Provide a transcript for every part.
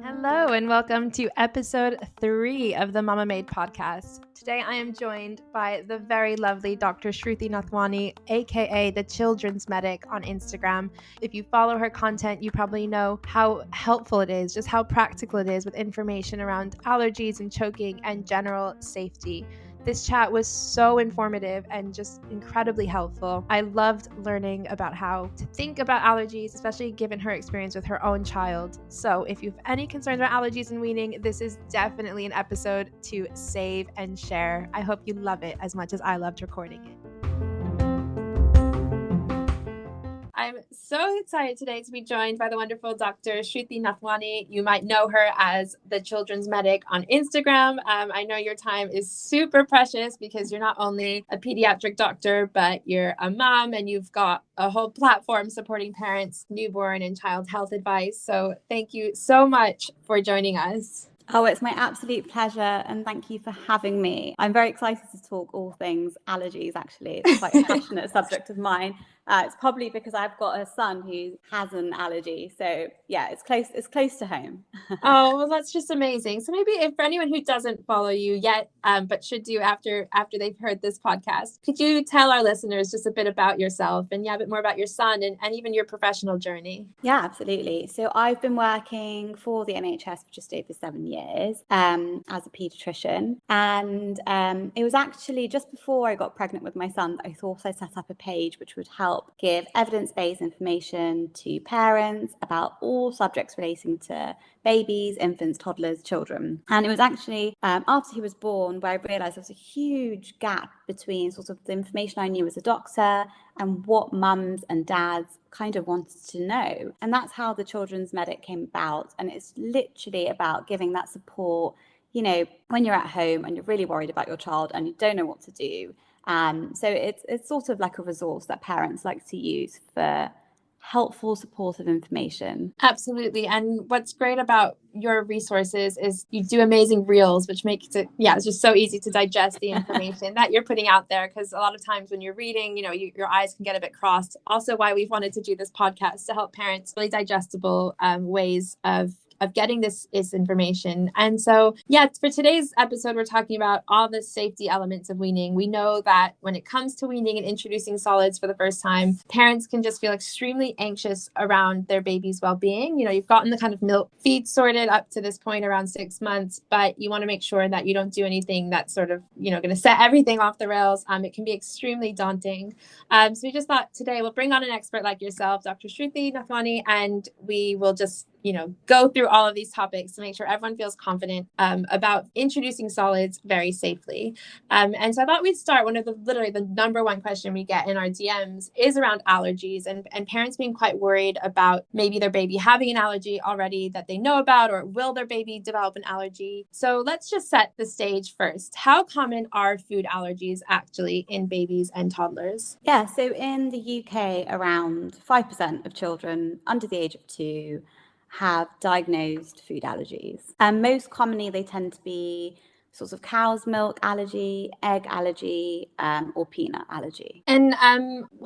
Hello and welcome to episode 3 of the Mamamade Podcast. Today I am joined by the very lovely Dr. Shruti Nathwani, aka the Children's Medic on Instagram. If you follow her content, you probably know how helpful it is, just how practical it is with information around allergies and choking and general safety. This chat was so informative and just incredibly helpful. I loved learning about how to think about allergies, especially given her experience with her own child. So if you have any concerns about allergies and weaning, this is definitely an episode to save and share. I hope you love it as much as I loved recording it. I'm so excited today to be joined by the wonderful Dr. Shruti Nathwani. You might know her as the Children's Medic on Instagram. I know your time is super precious because you're not only a pediatric doctor, but you're a mom and you've got a whole platform supporting parents, newborn and child health advice. So thank you so much for joining us. Oh, it's my absolute pleasure, and thank you for having me. I'm very excited to talk all things allergies, actually. It's quite a passionate subject of mine. It's probably because I've got a son who has an allergy. So yeah, it's close to home. Oh, well, that's just amazing. So maybe if for anyone who doesn't follow you yet, but should do after they've heard this podcast, could you tell our listeners just a bit about yourself and a bit more about your son and even your professional journey? Yeah, absolutely. So I've been working for the NHS for just over 7 years as a paediatrician. And it was actually just before I got pregnant with my son that I thought I'd set up a page which would help give evidence-based information to parents about all subjects relating to babies, infants, toddlers, children. And it was actually after he was born where I realised there was a huge gap between sort of the information I knew as a doctor and what mums and dads kind of wanted to know. And that's how the Children's Medic came about. And it's literally about giving that support, you know, when you're at home and you're really worried about your child and you don't know what to do. So it's sort of like a resource that parents like to use for helpful, supportive information. Absolutely. And what's great about your resources is you do amazing reels, which makes it, it's just so easy to digest the information that you're putting out there. Because a lot of times when you're reading, your eyes can get a bit crossed. Also why we've wanted to do this podcast to help parents really digestible ways of getting this information. And so, for today's episode, we're talking about all the safety elements of weaning. We know that when it comes to weaning and introducing solids for the first time, parents can just feel extremely anxious around their baby's well-being. You've gotten the kind of milk feed sorted up to this point around 6 months, but you want to make sure that you don't do anything that's sort of, going to set everything off the rails. It can be extremely daunting. So we just thought today we'll bring on an expert like yourself, Dr. Shruti Nathwani, and we will just go through all of these topics to make sure everyone feels confident about introducing solids very safely. And so I thought we'd start literally the number one question we get in our DMs is around allergies and parents being quite worried about maybe their baby having an allergy already that they know about, or will their baby develop an allergy? So let's just set the stage first. How common are food allergies actually in babies and toddlers? Yeah, so in the UK, around 5% of children under the age of 2 have diagnosed food allergies. And most commonly, they tend to be sorts of cow's milk allergy, egg allergy, or peanut allergy. And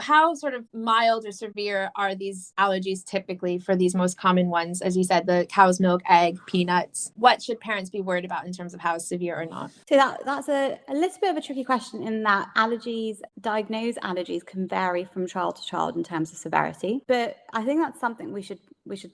how sort of mild or severe are these allergies typically for these most common ones? As you said, the cow's milk, egg, peanuts. What should parents be worried about in terms of how severe or not? So that's a little bit of a tricky question in that diagnosed allergies can vary from child to child in terms of severity. But I think that's something we should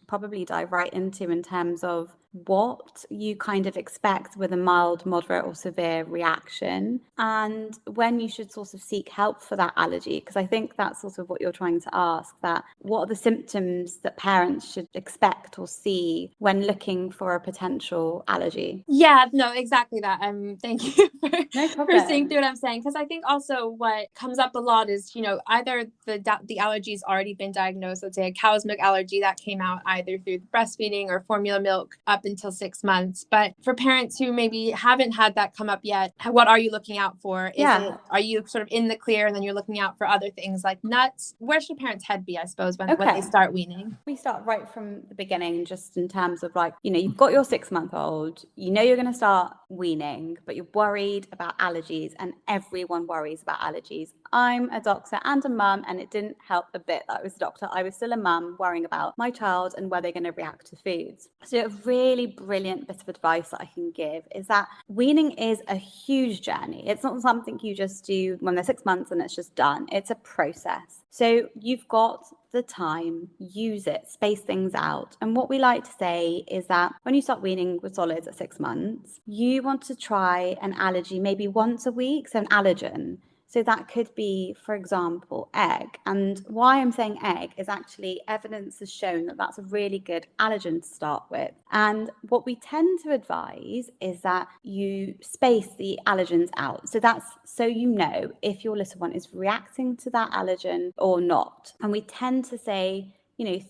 probably dive right into in terms of what you kind of expect with a mild, moderate or severe reaction, and when you should sort of seek help for that allergy. Because I think that's sort of what you're trying to ask, that what are the symptoms that parents should expect or see when looking for a potential allergy? Yeah, no, exactly that. Thank you for seeing through what I'm saying. Because I think also what comes up a lot is, either the allergy's already been diagnosed, let's say a cow's milk allergy that came out either through breastfeeding or formula milk up until 6 months. But for parents who maybe haven't had that come up yet, what are you looking out for? Are you sort of in the clear and then you're looking out for other things like nuts? Where should parents' head be, I suppose, when they start weaning? We start right from the beginning, just in terms of like, you've got your 6-month-old, you're going to start weaning, but you're worried about allergies, and everyone worries about allergies. I'm a doctor and a mum, and it didn't help a bit that I was a doctor. I was still a mum worrying about my child and where they're going to react to foods. So a really brilliant bit of advice that I can give is that weaning is a huge journey. It's not something you just do when they're 6 months and it's just done. It's a process. So you've got the time, use it, space things out. And what we like to say is that when you start weaning with solids at 6 months, you want to try an allergy maybe once a week, so an allergen. So that could be, for example, egg. And why I'm saying egg is actually evidence has shown that that's a really good allergen to start with. And what we tend to advise is that you space the allergens out. So that's so you know if your little one is reacting to that allergen or not. And we tend to say,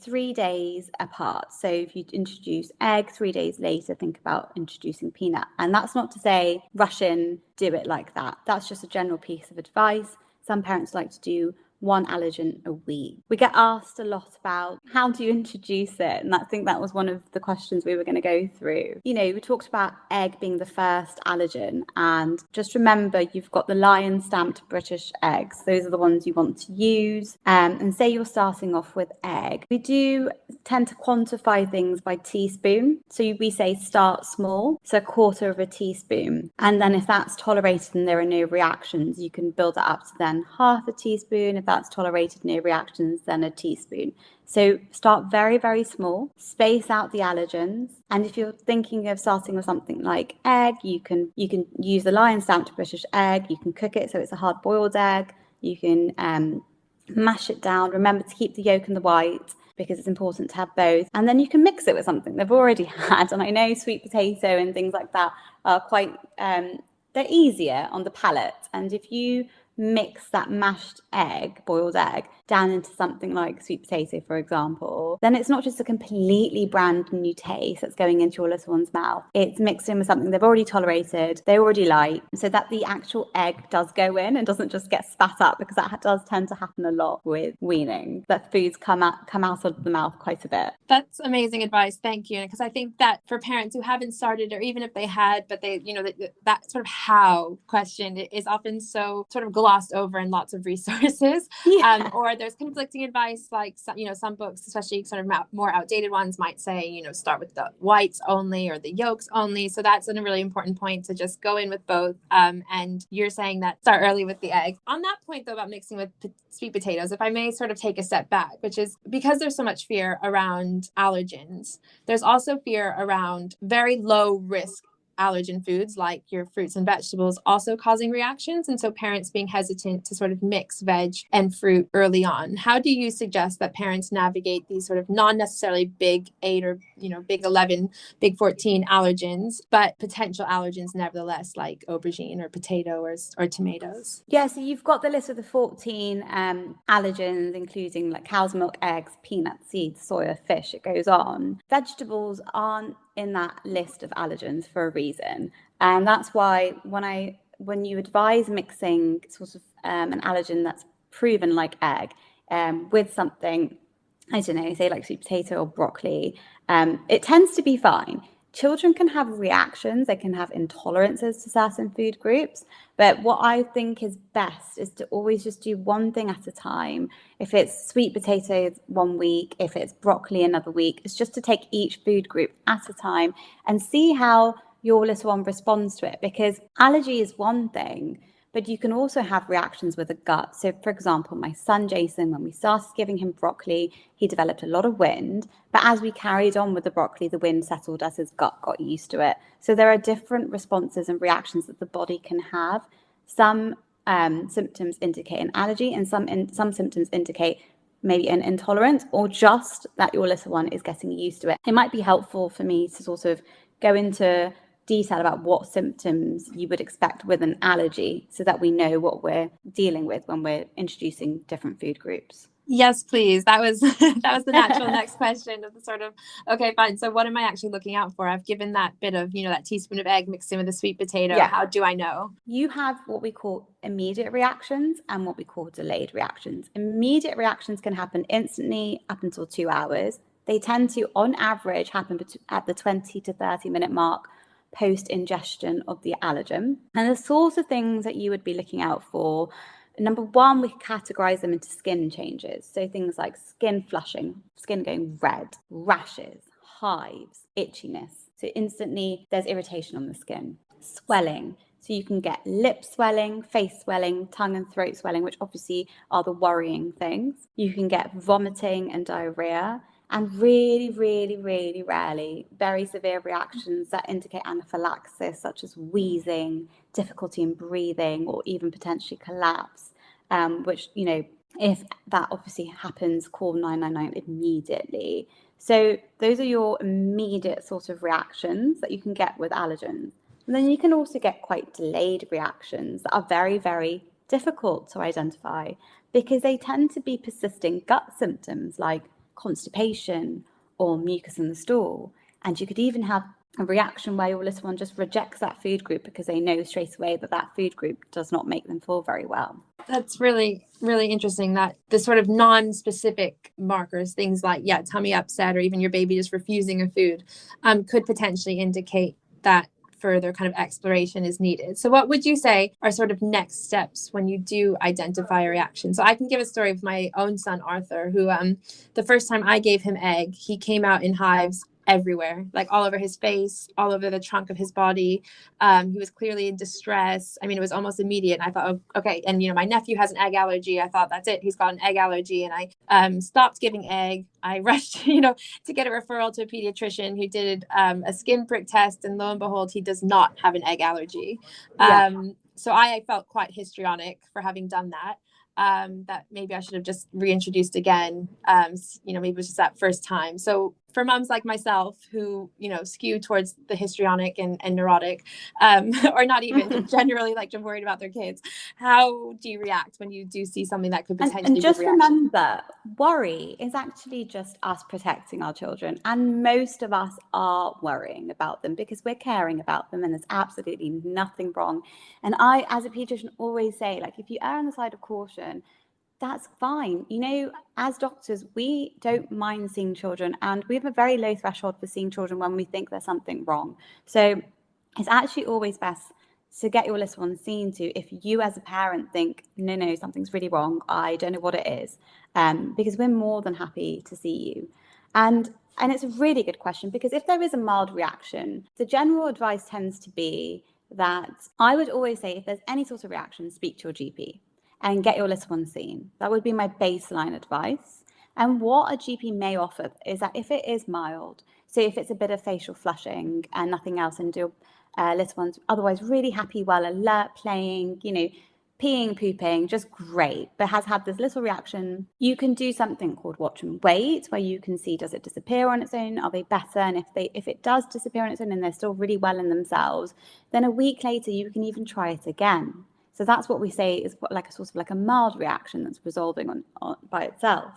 3 days apart. So if you introduce egg, 3 days later, think about introducing peanut. And that's not to say rush in, do it like that. That's just a general piece of advice. Some parents like to do one allergen a week. We get asked a lot about how do you introduce it? And I think that was one of the questions we were going to go through. We talked about egg being the first allergen, and just remember you've got the lion stamped British eggs. Those are the ones you want to use. And say you're starting off with egg. We do tend to quantify things by teaspoon. So we say start small, so 1/4 of a teaspoon. And then if that's tolerated and there are no reactions, you can build that up to then 1/2 a teaspoon. If that's tolerated, no reactions, then a teaspoon. So start very, very small, space out the allergens. And if you're thinking of starting with something like egg, you can use the lion stamped British egg. You can cook it so it's a hard boiled egg. You can mash it down. Remember to keep the yolk and the white, because it's important to have both. And then you can mix it with something they've already had. And I know sweet potato and things like that are quite, they're easier on the palate. And if you mix that mashed egg, boiled egg, down into something like sweet potato, for example, then it's not just a completely brand new taste that's going into your little one's mouth. It's mixed in with something they've already tolerated, they already like, so that the actual egg does go in and doesn't just get spat up, because that does tend to happen a lot with weaning, that foods come out of the mouth quite a bit. That's amazing advice. Thank you. Because I think that for parents who haven't started, or even if they had, but they, that sort of how question is often so sort of glossed over in lots of resources. Or there's conflicting advice, like some books, especially sort of more outdated ones, might say start with the whites only or the yolks only. So that's a really important point, to just go in with both. And you're saying that start early with the egg. On that point though, about mixing with sweet potatoes, if I may sort of take a step back, which is because there's so much fear around allergens, there's also fear around very low risk allergen foods like your fruits and vegetables also causing reactions. And so parents being hesitant to sort of mix veg and fruit early on. How do you suggest that parents navigate these sort of not necessarily big 8 or, big 11, big 14 allergens, but potential allergens nevertheless, like aubergine or potato or tomatoes? Yeah, so you've got the list of the 14 allergens, including like cow's milk, eggs, peanuts, seeds, soya, fish, it goes on. Vegetables aren't in that list of allergens for a reason. And that's why when you advise mixing sort of an allergen that's proven like egg with something, I don't know, say like sweet potato or broccoli, it tends to be fine. Children can have reactions, they can have intolerances to certain food groups, but what I think is best is to always just do one thing at a time. If it's sweet potatoes 1 week, if it's broccoli another week, it's just to take each food group at a time and see how your little one responds to it, because allergy is one thing, but you can also have reactions with the gut. So for example, my son Jason, when we started giving him broccoli, he developed a lot of wind, but as we carried on with the broccoli, the wind settled as his gut got used to it. So there are different responses and reactions that the body can have. Some symptoms indicate an allergy, and some symptoms indicate maybe an intolerance, or just that your little one is getting used to it. It might be helpful for me to sort of go into detail about what symptoms you would expect with an allergy, so that we know what we're dealing with when we're introducing different food groups. Yes, please. That was that was the natural next question of the sort of, okay, fine. So what am I actually looking out for? I've given that bit of, that teaspoon of egg mixed in with a sweet potato. Yeah. How do I know? You have what we call immediate reactions and what we call delayed reactions. Immediate reactions can happen instantly up until 2 hours. They tend to, on average, happen at the 20 to 30-minute mark post ingestion of the allergen. And the sorts of things that you would be looking out for, number one, we categorize them into skin changes. So things like skin flushing, skin going red, rashes, hives, itchiness. So instantly there's irritation on the skin. Swelling. So you can get lip swelling, face swelling, tongue and throat swelling, which obviously are the worrying things. You can get vomiting and diarrhea. And really, really, really rarely, very severe reactions that indicate anaphylaxis, such as wheezing, difficulty in breathing, or even potentially collapse, which, if that obviously happens, call 999 immediately. So those are your immediate sort of reactions that you can get with allergens. And then you can also get quite delayed reactions that are very, very difficult to identify because they tend to be persisting gut symptoms like constipation or mucus in the stool. And you could even have a reaction where your little one just rejects that food group because they know straight away that food group does not make them feel very well. That's really, really interesting that the sort of non-specific markers, things like, tummy upset or even your baby just refusing a food, could potentially indicate that further kind of exploration is needed. So what would you say are sort of next steps when you do identify a reaction? So I can give a story of my own son, Arthur, who the first time I gave him egg, he came out in hives everywhere, like all over his face, all over the trunk of his body. He was clearly in distress. I mean, it was almost immediate. And I thought, oh, okay. And, my nephew has an egg allergy. I thought, that's it. He's got an egg allergy. And I stopped giving egg. I rushed, to get a referral to a pediatrician who did a skin prick test. And lo and behold, he does not have an egg allergy. So I felt quite histrionic for having done that. That maybe I should have just reintroduced again. Maybe it was just that first time. So for moms like myself who, skew towards the histrionic and neurotic, or not even generally like worried about their kids, how do you react when you do see something that could potentially and just be a reaction? remember, worry is actually just us protecting our children. And most of us are worrying about them because we're caring about them and there's absolutely nothing wrong. And I, as a pediatrician, always say, like, if you err on the side of caution, that's fine. As doctors, we don't mind seeing children and we have a very low threshold for seeing children when we think there's something wrong. So it's actually always best to get your little one seen to if you as a parent think, no, something's really wrong. I don't know what it is, because we're more than happy to see you. And it's a really good question because if there is a mild reaction, the general advice tends to be that I would always say if there's any sort of reaction, speak to your GP and get your little one seen. That would be my baseline advice. And what a GP may offer is that if it is mild, so if it's a bit of facial flushing and nothing else, and your little one's otherwise really happy, well alert, playing, peeing, pooping, just great, but has had this little reaction, you can do something called watch and wait, where you can see, does it disappear on its own? Are they better? And if it does disappear on its own and they're still really well in themselves, then a week later, you can even try it again. So that's what we say is like a sort of like a mild reaction that's resolving on by itself.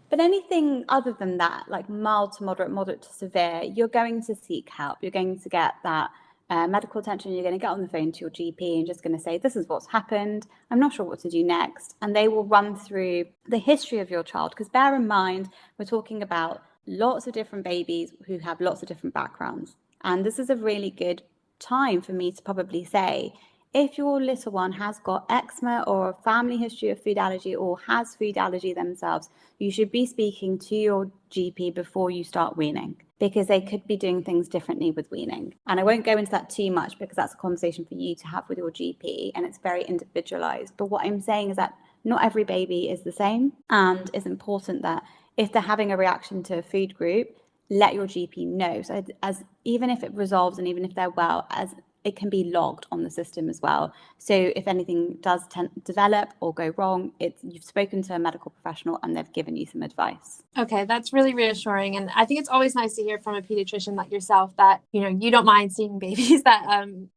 But anything other than that, like mild to moderate to severe, you're going to seek help. You're going to get that medical attention. You're going to get on the phone to your GP and just going to say, this is what's happened. I'm not sure what to do next. And they will run through the history of your child. Because bear in mind, we're talking about lots of different babies who have lots of different backgrounds. And this is a really good time for me to probably say, if your little one has got eczema or a family history of food allergy or has food allergy themselves, you should be speaking to your GP before you start weaning, because they could be doing things differently with weaning. And I won't go into that too much because that's a conversation for you to have with your GP and it's very individualized. But what I'm saying is that not every baby is the same, and it's important that if they're having a reaction to a food group, let your GP know. So as even if it resolves and even if they're well, as it can be logged on the system as well. So if anything does develop or go wrong, you've spoken to a medical professional and they've given you some advice. Okay, that's really reassuring. And I think it's always nice to hear from a pediatrician like yourself that, you don't mind seeing babies that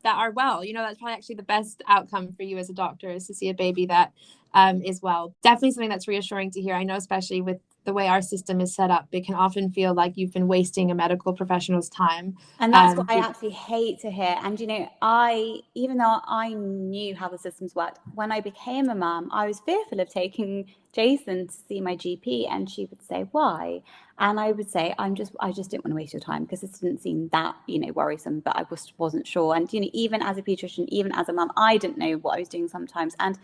are well. That's probably actually the best outcome for you as a doctor, is to see a baby that is well. Definitely something that's reassuring to hear. I know, especially with the way our system is set up, it can often feel like you've been wasting a medical professional's time. And that's what I absolutely hate to hear. And, even though I knew how the systems worked, when I became a mum, I was fearful of taking Jason to see my GP, and she would say, why? And I would say, I just didn't want to waste your time, because this didn't seem that, worrisome, but I wasn't sure. And, even as a pediatrician, even as a mum, I didn't know what I was doing sometimes. And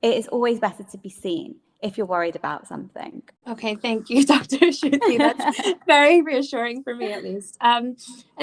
it is always better to be seen if you're worried about something. Okay, thank you, Dr. Shruti. That's very reassuring for me, at least. And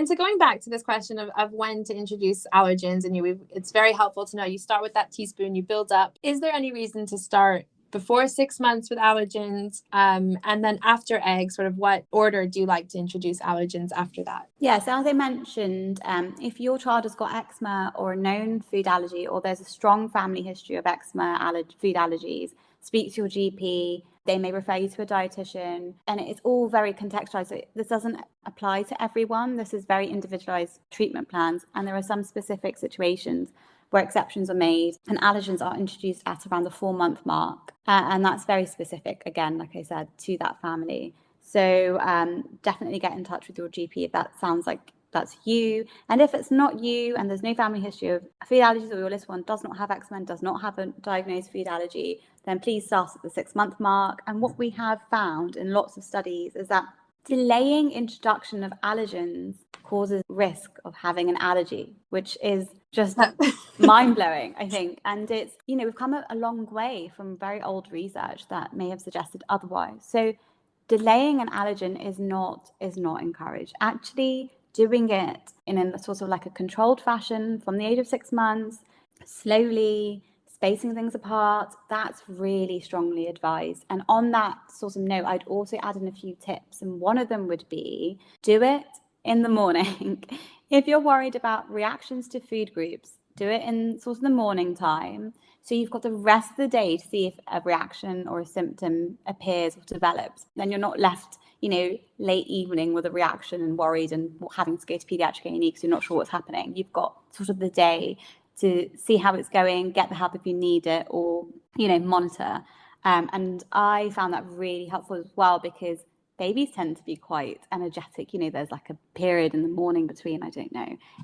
so going back to this question of when to introduce allergens, and it's very helpful to know you start with that teaspoon, you build up. Is there any reason to start before 6 months with allergens? And then after egg, sort of what order do you like to introduce allergens after that? Yeah, so as I mentioned, if your child has got eczema or a known food allergy, or there's a strong family history of eczema, food allergies, speak to your GP. They may refer you to a dietitian, and it's all very contextualized. So this doesn't apply to everyone. This is very individualized treatment plans, and there are some specific situations where exceptions are made and allergens are introduced at around the 4-month mark. And that's very specific, again, like I said, to that family. So definitely get in touch with your GP if that sounds like that's you. And if it's not you and there's no family history of food allergies, or your little one does not have eczema and does not have a diagnosed food allergy, then please start at the 6-month mark. And what we have found in lots of studies is that delaying introduction of allergens causes risk of having an allergy, which is just mind-blowing, I think. And it's, we've come a long way from very old research that may have suggested otherwise. So delaying an allergen is not encouraged. Actually, doing it in a sort of like a controlled fashion from the age of 6 months, slowly spacing things apart, that's really strongly advised. And on that sort of note, I'd also add in a few tips. And one of them would be, do it in the morning. If you're worried about reactions to food groups, do it in sort of the morning time. So you've got the rest of the day to see if a reaction or a symptom appears or develops. Then you're not left, late evening with a reaction and worried and having to go to paediatric A&E because you're not sure what's happening. You've got sort of the day to see how it's going, get the help if you need it, or, monitor. And I found that really helpful as well, because babies tend to be quite energetic. There's like a period in the morning between, 8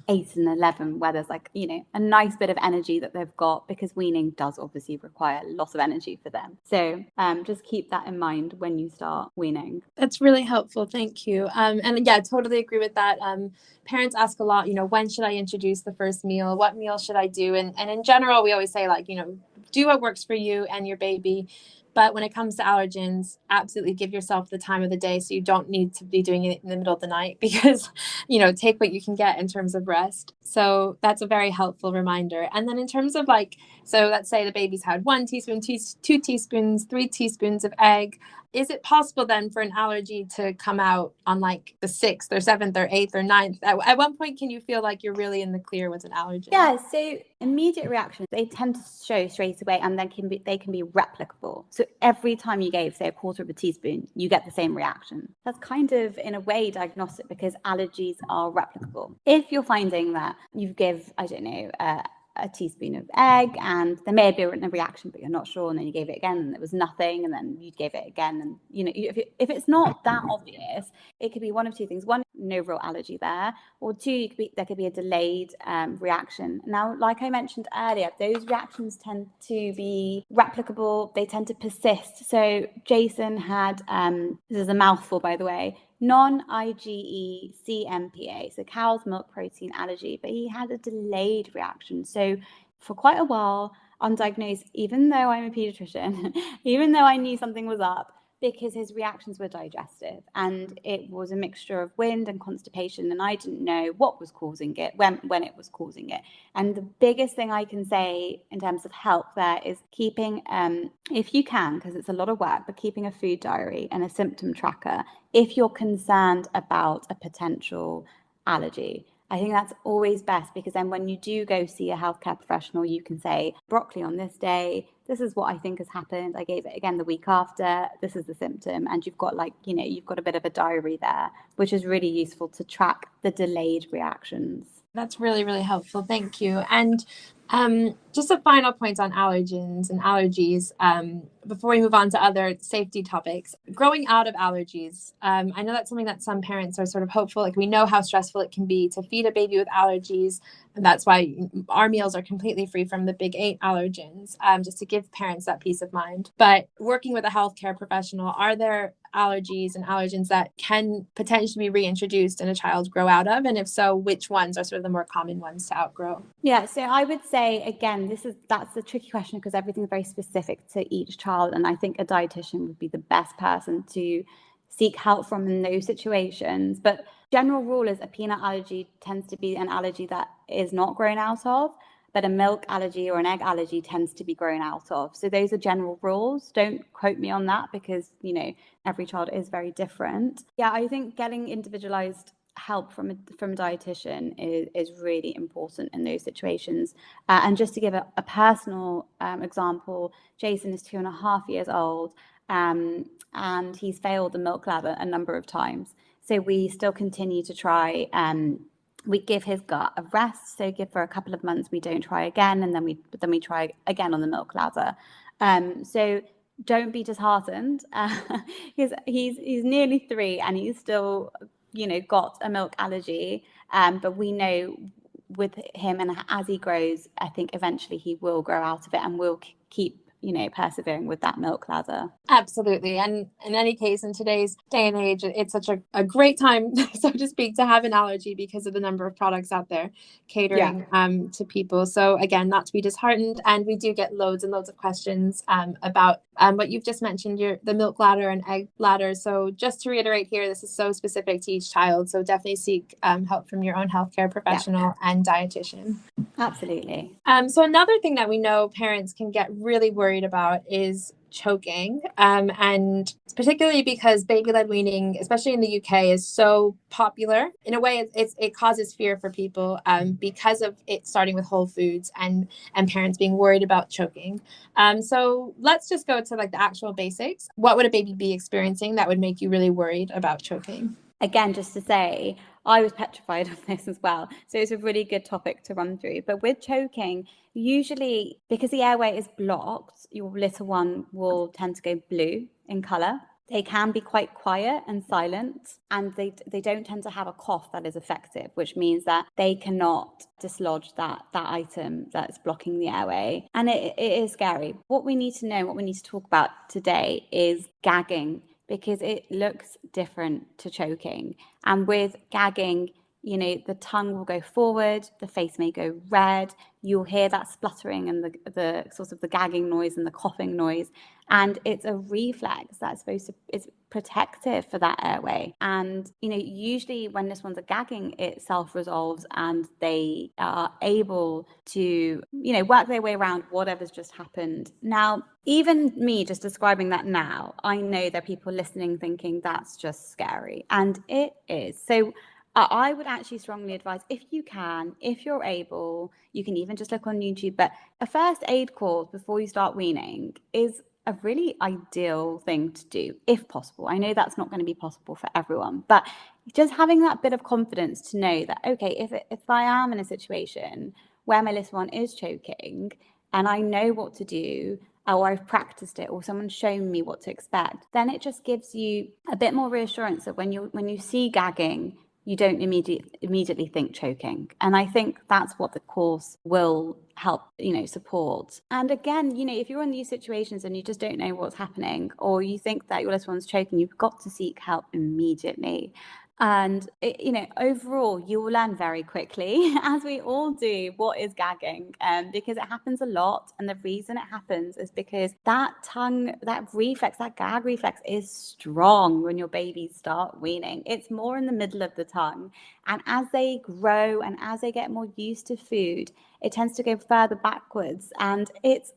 and 11, where there's like, a nice bit of energy that they've got, because weaning does obviously require lots of energy for them. So just keep that in mind when you start weaning. That's really helpful. Thank you. And yeah, totally agree with that. Parents ask a lot, when should I introduce the first meal? What meal should I do? And in general, we always say, do what works for you and your baby. But when it comes to allergens, absolutely give yourself the time of the day, so you don't need to be doing it in the middle of the night, because, take what you can get in terms of rest. So that's a very helpful reminder. And then in terms of so let's say the baby's had 1 teaspoon, 2 teaspoons, 3 teaspoons of egg. Is it possible then for an allergy to come out on the 6th or 7th or 8th or 9th? At one point, can you feel like you're really in the clear with an allergen? Yeah, so immediate reactions, they tend to show straight away, and then they can be replicable. So every time you gave, say, a quarter of a teaspoon, you get the same reaction. That's kind of, in a way, diagnostic, because allergies are replicable. If you're finding that you give, a teaspoon of egg and there may have been a reaction, but you're not sure, and then you gave it again and there was nothing, and then you gave it again, and if it's not that obvious, it could be one of two things. One, no real allergy there, or two, there could be a delayed reaction. Now, like I mentioned earlier, those reactions tend to be replicable. They tend to persist. So Jason had this is a mouthful, by the way, non-IgE CMPA, so cow's milk protein allergy, but he had a delayed reaction. So for quite a while, undiagnosed, even though I'm a pediatrician, even though I knew something was up, because his reactions were digestive, and it was a mixture of wind and constipation, and I didn't know what was causing it, when it was causing it. And the biggest thing I can say in terms of help there is keeping, if you can, because it's a lot of work, but keeping a food diary and a symptom tracker if you're concerned about a potential allergy. I think that's always best, because then when you do go see a healthcare professional, you can say, broccoli on this day, this is what I think has happened. I gave it again the week after, this is the symptom. And you've got you've got a bit of a diary there, which is really useful to track the delayed reactions. That's really, really helpful. Thank you. And just a final point on allergens and allergies before we move on to other safety topics. Growing out of allergies, I know that's something that some parents are sort of hopeful. Like, we know how stressful it can be to feed a baby with allergies, and that's why our meals are completely free from the big 8 allergens, just to give parents that peace of mind. But working with a healthcare professional, are there allergies and allergens that can potentially be reintroduced and a child grow out of? And if so, which ones are sort of the more common ones to outgrow? Yeah, so I would say, again, that's a tricky question, because everything's very specific to each child. And I think a dietitian would be the best person to seek help from in those situations. But general rule is a peanut allergy tends to be an allergy that is not grown out of, but a milk allergy or an egg allergy tends to be grown out of. So those are general rules. Don't quote me on that, because, every child is very different. Yeah, I think getting individualized help from a dietitian is really important in those situations. And just to give a personal example, Jason is 2.5 years old, and he's failed the milk ladder a number of times. So we still continue to try. We give his gut a rest. So give for a couple of months, we don't try again, and then we try again on the milk ladder. So don't be disheartened. He's nearly 3, and he's still got a milk allergy. But we know with him, and as he grows, I think eventually he will grow out of it, and will keep persevering with that milk ladder. Absolutely. And in any case, in today's day and age, it's such a great time, so to speak, to have an allergy because of the number of products out there catering to people. So again, not to be disheartened. And we do get loads and loads of questions about what you've just mentioned, the milk ladder and egg ladder. So just to reiterate here, this is so specific to each child. So definitely seek help from your own healthcare professional and dietitian. Absolutely. So another thing that we know parents can get really worried about is choking, and particularly because baby-led weaning, especially in the UK, is so popular. In a way, it causes fear for people because of it starting with whole foods and parents being worried about choking. So let's just go to the actual basics. What would a baby be experiencing that would make you really worried about choking? Again, just to say, I was petrified of this as well. So it's a really good topic to run through. But with choking, usually because the airway is blocked, your little one will tend to go blue in colour. They can be quite quiet and silent, and they don't tend to have a cough that is effective, which means that they cannot dislodge that item that's blocking the airway. And it is scary. What we need to know, what we need to talk about today is gagging, because it looks different to choking. And with gagging, the tongue will go forward, the face may go red, you'll hear that spluttering and the sort of the gagging noise and the coughing noise. And it's a reflex that's it's protective for that airway. And, usually when this one's a gagging, it self-resolves and they are able to, work their way around whatever's just happened. Now, even me just describing that now, I know there are people listening thinking that's just scary. And it is. So I would actually strongly advise, if you're able, you can even just look on YouTube, but a first aid course before you start weaning is a really ideal thing to do, if possible. I know that's not going to be possible for everyone, but just having that bit of confidence to know that, okay, if I am in a situation where my little one is choking and I know what to do, or I've practiced it, or someone's shown me what to expect, then it just gives you a bit more reassurance that when you see gagging, you don't immediately think choking. And I think that's what the course will help, support. And again, if you're in these situations and you just don't know what's happening, or you think that your little one's choking, you've got to seek help immediately. And, overall, you will learn very quickly, as we all do, what is gagging, because it happens a lot. And the reason it happens is because that gag reflex is strong when your babies start weaning. It's more in the middle of the tongue. And as they grow and as they get more used to food, it tends to go further backwards. And it's,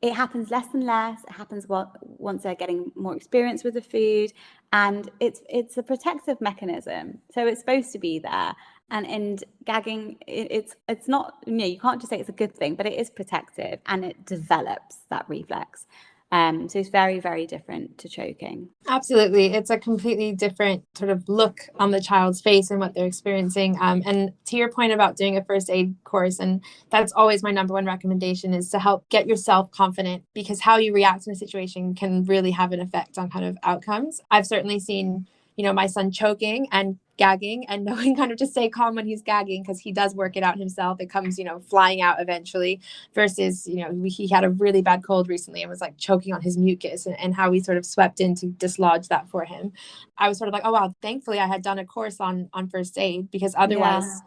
it happens less and less. It happens once they're getting more experience with the food, and it's a protective mechanism. So it's supposed to be there. And gagging, it's not, you can't just say it's a good thing, but it is protective and it develops that reflex. So it's very, very different to choking. Absolutely. It's a completely different sort of look on the child's face and what they're experiencing. And to your point about doing a first aid course, and that's always my number one recommendation, is to help get yourself confident, because how you react in a situation can really have an effect on kind of outcomes. I've certainly seen, my son choking and gagging and knowing kind of to stay calm when he's gagging, because he does work it out himself. It comes, flying out eventually, versus, he had a really bad cold recently and was like choking on his mucus, and how we sort of swept in to dislodge that for him. I was sort of like, oh, wow, thankfully I had done a course on first aid, because otherwise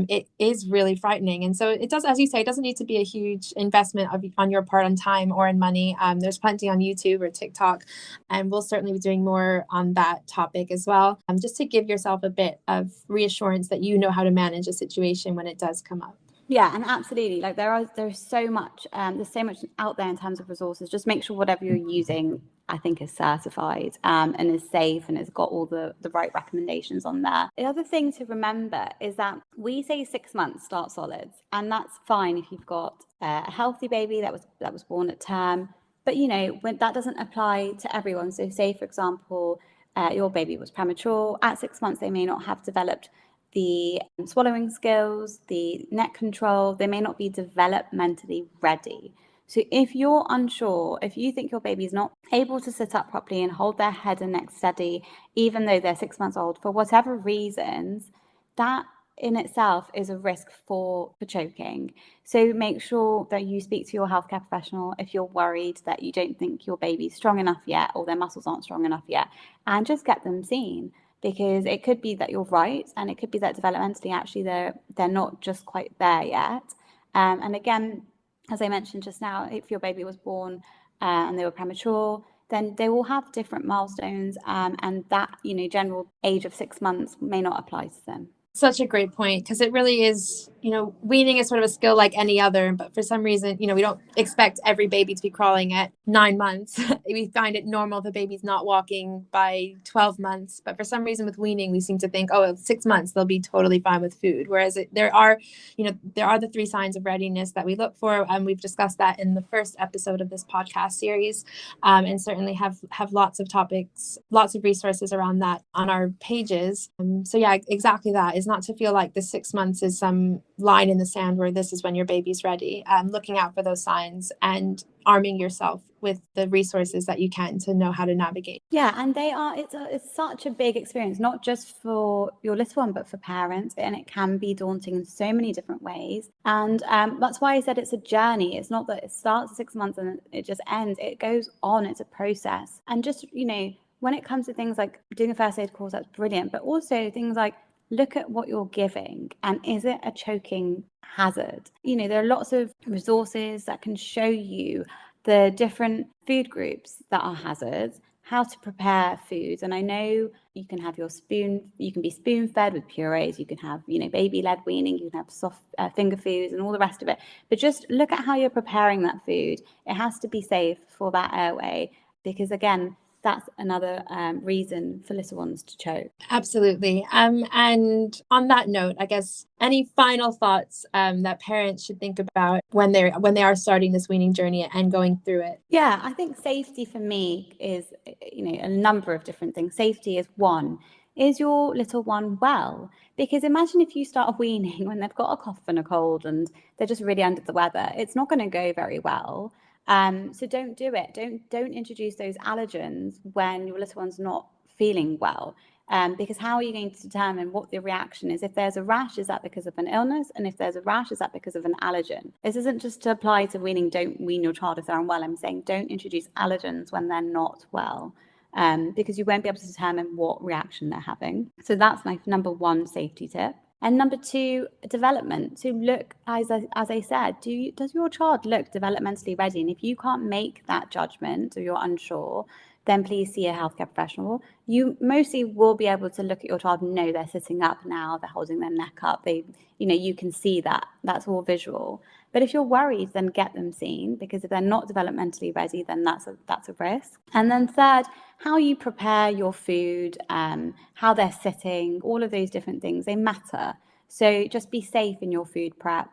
it is really frightening. And so it does, as you say, it doesn't need to be a huge investment on your part on time or in money. There's plenty on YouTube or TikTok, and we'll certainly be doing more on that topic as well, just to give yourself a bit of reassurance that you know how to manage a situation when it does come up. Yeah, and absolutely. Like there's so much out there in terms of resources. Just make sure whatever you're using, I think, is certified and is safe and has got all the right recommendations on there. The other thing to remember is that we say 6 months start solids, and that's fine if you've got a healthy baby that was born at term. But when that doesn't apply to everyone. So say, for example, your baby was premature at 6 months, they may not have developed the swallowing skills, the neck control. They may not be developmentally ready. So if you're unsure, if you think your baby is not able to sit up properly and hold their head and neck steady, even though they're 6 months old, for whatever reasons, that in itself is a risk for choking. So make sure that you speak to your healthcare professional if you're worried that you don't think your baby's strong enough yet, or their muscles aren't strong enough yet, and just get them seen. Because it could be that you're right, and it could be that developmentally actually they're not just quite there yet. And again, as I mentioned just now, if your baby was born and they were premature, then they will have different milestones, and that general age of 6 months may not apply to them. Such a great point, because it really is, weaning is sort of a skill like any other, but for some reason, we don't expect every baby to be crawling at 9 months. We find it normal if a baby's not walking by 12 months, but for some reason with weaning, we seem to think, at 6 months, they'll be totally fine with food. Whereas there are the 3 signs of readiness that we look for. And we've discussed that in the first episode of this podcast series, and certainly have lots of topics, lots of resources around that on our pages. So yeah, exactly that. Is not to feel like the 6 months is some line in the sand where this is when your baby's ready. Looking out for those signs and arming yourself with the resources that you can to know how to navigate. Yeah, and it's such a big experience, not just for your little one, but for parents. And it can be daunting in so many different ways. And that's why I said it's a journey. It's not that it starts at 6 months and it just ends. It goes on. It's a process. And just, when it comes to things like doing a first aid course, that's brilliant. But also things like, look at what you're giving, and is it a choking hazard? There are lots of resources that can show you the different food groups that are hazards, how to prepare foods. And I know you can have you can be spoon fed with purees, you can have, baby led weaning, you can have soft finger foods and all the rest of it. But just look at how you're preparing that food. It has to be safe for that airway, because again, that's another reason for little ones to choke. Absolutely. And on that note, I guess, any final thoughts that parents should think about when they are starting this weaning journey and going through it? Yeah, I think safety for me is, a number of different things. Safety is one. Is your little one well? Because imagine if you start weaning when they've got a cough and a cold and they're just really under the weather. It's not going to go very well. So don't do it. Don't introduce those allergens when your little one's not feeling well. Because how are you going to determine what the reaction is? If there's a rash, is that because of an illness? And if there's a rash, is that because of an allergen? This isn't just to apply to weaning. Don't wean your child if they're unwell. I'm saying don't introduce allergens when they're not well, because you won't be able to determine what reaction they're having. So that's my number one safety tip. And number 2, development. So look, as I said, does your child look developmentally ready? And if you can't make that judgment, or you're unsure, then please see a healthcare professional. You mostly will be able to look at your child and know they're sitting up now, they're holding their neck up. You can see that. That's all visual. But if you're worried, then get them seen, because if they're not developmentally ready, then that's a risk. And then 3rd, how you prepare your food, how they're sitting, all of those different things, they matter. So just be safe in your food prep,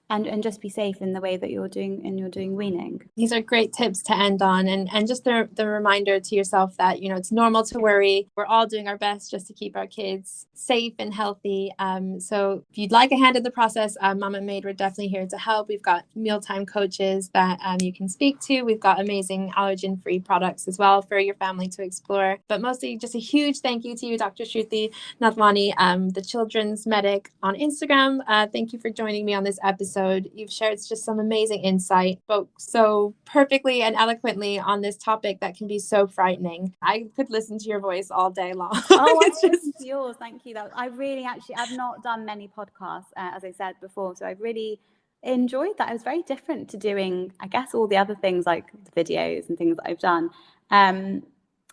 and just be safe in the way that you're doing weaning. These are great tips to end on, and just the reminder to yourself that, you know, it's normal to worry. We're all doing our best just to keep our kids safe and healthy. So if you'd like a hand in the process, Mamamade, we're definitely here to help. We've got mealtime coaches that you can speak to. We've got amazing allergen-free products as well for your family to explore. But mostly just a huge thank you to you, Dr. Shruti Nathwani, the children's medic on Instagram. Thank you for joining me on this episode. You've shared just some amazing insight, spoke so perfectly and eloquently on this topic that can be so frightening. I could listen to your voice all day long. Oh, I listen to yours. Thank you. I've not done many podcasts, as I said before, so I really enjoyed that. It was very different to doing, I guess, all the other things like the videos and things that I've done.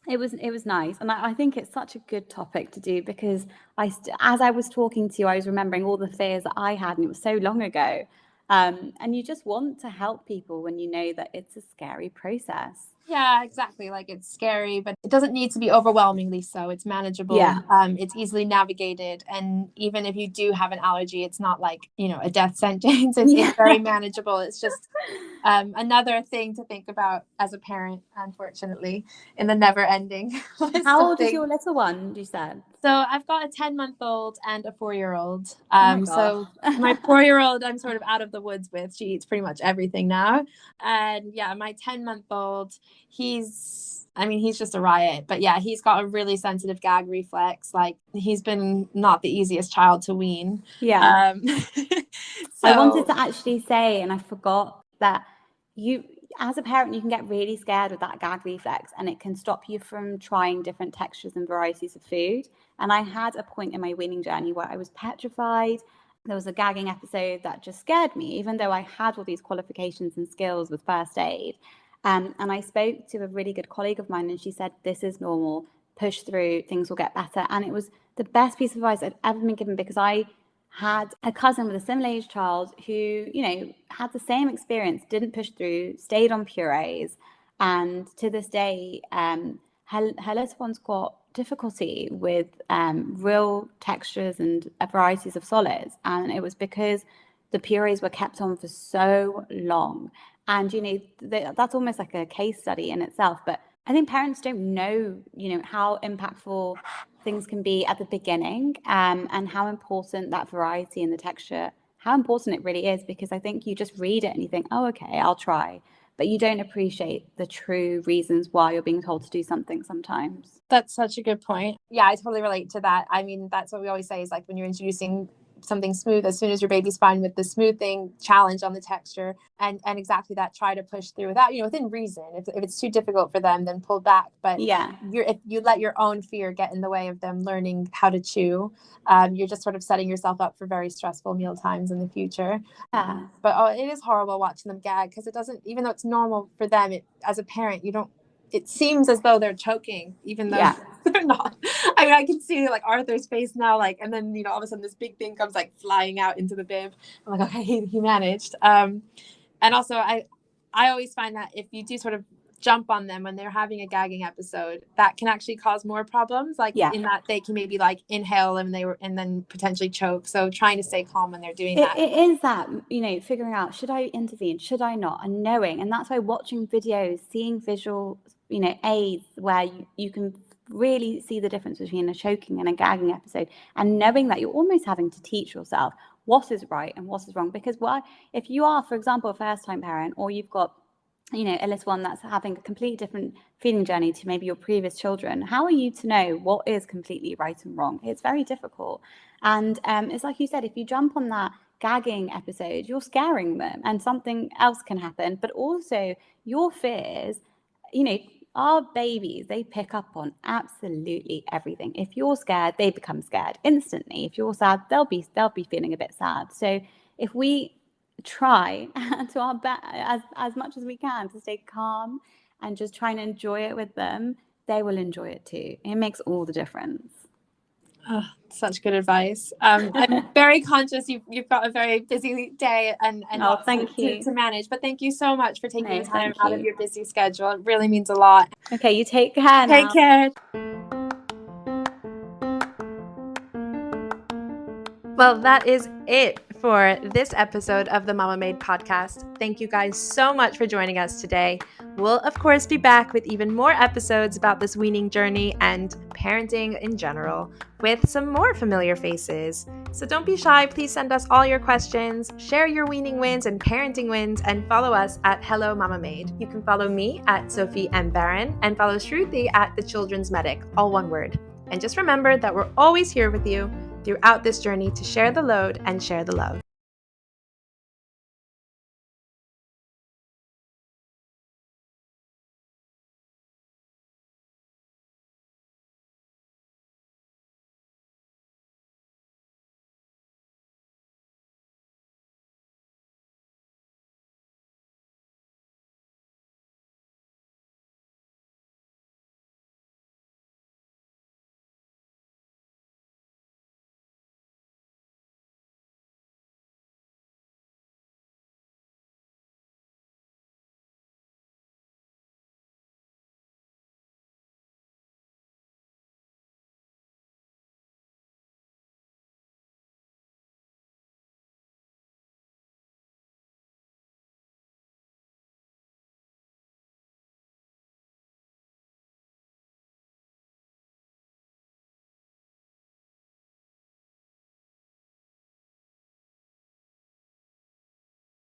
It was nice, and I think it's such a good topic to do, because as I was talking to you, I was remembering all the fears that I had, and it was so long ago. And you just want to help people when you know that it's a scary process. Yeah, exactly. Like, it's scary, but it doesn't need to be overwhelmingly so. It's manageable. Yeah. It's easily navigated. And even if you do have an allergy, it's not like, you know, a death sentence. It's very manageable. It's just another thing to think about as a parent, unfortunately, in the never ending. How old is your little one, you said? So I've got a 10-month-old and a 4-year-old. So my 4-year-old, I'm sort of out of the woods with. She eats pretty much everything now. And yeah, my 10-month-old, he's just a riot. But yeah, he's got a really sensitive gag reflex. Like, he's been not the easiest child to wean. Yeah. So I wanted to actually say, and I forgot, that you, as a parent, you can get really scared with that gag reflex, and it can stop you from trying different textures and varieties of food. And I had a point in my weaning journey where I was petrified. There was a gagging episode that just scared me, even though I had all these qualifications and skills with first aid. And I spoke to a really good colleague of mine, and she said, this is normal, push through, things will get better. And it was the best piece of advice I'd ever been given, because I had a cousin with a similar age child who, you know, had the same experience, didn't push through, stayed on purees. And to this day, her little one's got difficulty with real textures and varieties of solids. And it was because the purees were kept on for so long. And, you know, that's almost like a case study in itself. But I think parents don't know, you know, how impactful things can be at the beginning, and how important that variety and the texture, how important it really is, because I think you just read it and you think, oh, okay, I'll try. But you don't appreciate the true reasons why you're being told to do something sometimes. That's such a good point. Yeah, I totally relate to that. I mean, that's what we always say, is like, when you're introducing something smooth, as soon as your baby's fine with the smoothing, challenge on the texture, and exactly that, try to push through without, you know, within reason. If it's too difficult for them, then pull back. But yeah, if you let your own fear get in the way of them learning how to chew, you're just sort of setting yourself up for very stressful meal times in the future. Yeah. But it is horrible watching them gag, because it doesn't, even though it's normal for them, as a parent, it seems as though they're choking, even though they're not. I mean, I can see like Arthur's face now, like, and then, you know, all of a sudden this big thing comes like flying out into the bib. I'm like, okay, he managed. And also I always find that if you do sort of jump on them when they're having a gagging episode, that can actually cause more problems, like in that they can maybe like inhale and then potentially choke. So trying to stay calm when they're doing that. It is that, you know, figuring out, should I intervene, should I not, and knowing. And that's why watching videos, seeing visual, you know, aids where you can really see the difference between a choking and a gagging episode, and knowing that you're almost having to teach yourself what is right and what is wrong. Because if you are, for example, a first-time parent, or you've got, you know, a little one that's having a completely different feeding journey to maybe your previous children, how are you to know what is completely right and wrong? It's very difficult. And it's like you said, if you jump on that gagging episode, you're scaring them, and something else can happen. But also your fears, you know, our babies, they pick up on absolutely everything. If you're scared, they become scared instantly. If you're sad, they'll be feeling a bit sad. So if we try to our best, as much as we can, to stay calm and just try and enjoy it with them, they will enjoy it too. It makes all the difference. Oh, such good advice. I'm very conscious you've got a very busy day and lots to manage, but thank you so much for taking the time out of your busy schedule. It really means a lot. Okay, you take care now. Take care. Well, that is it for this episode of the Mamamade Podcast. Thank you guys so much for joining us today. We'll, of course, be back with even more episodes about this weaning journey and parenting in general with some more familiar faces. So don't be shy. Please send us all your questions, share your weaning wins and parenting wins, and follow us at Hello Mamamade. You can follow me at Sophie M. Barron and follow Shruti at The Children's Medic, all one word. And just remember that we're always here with you throughout this journey to share the load and share the love.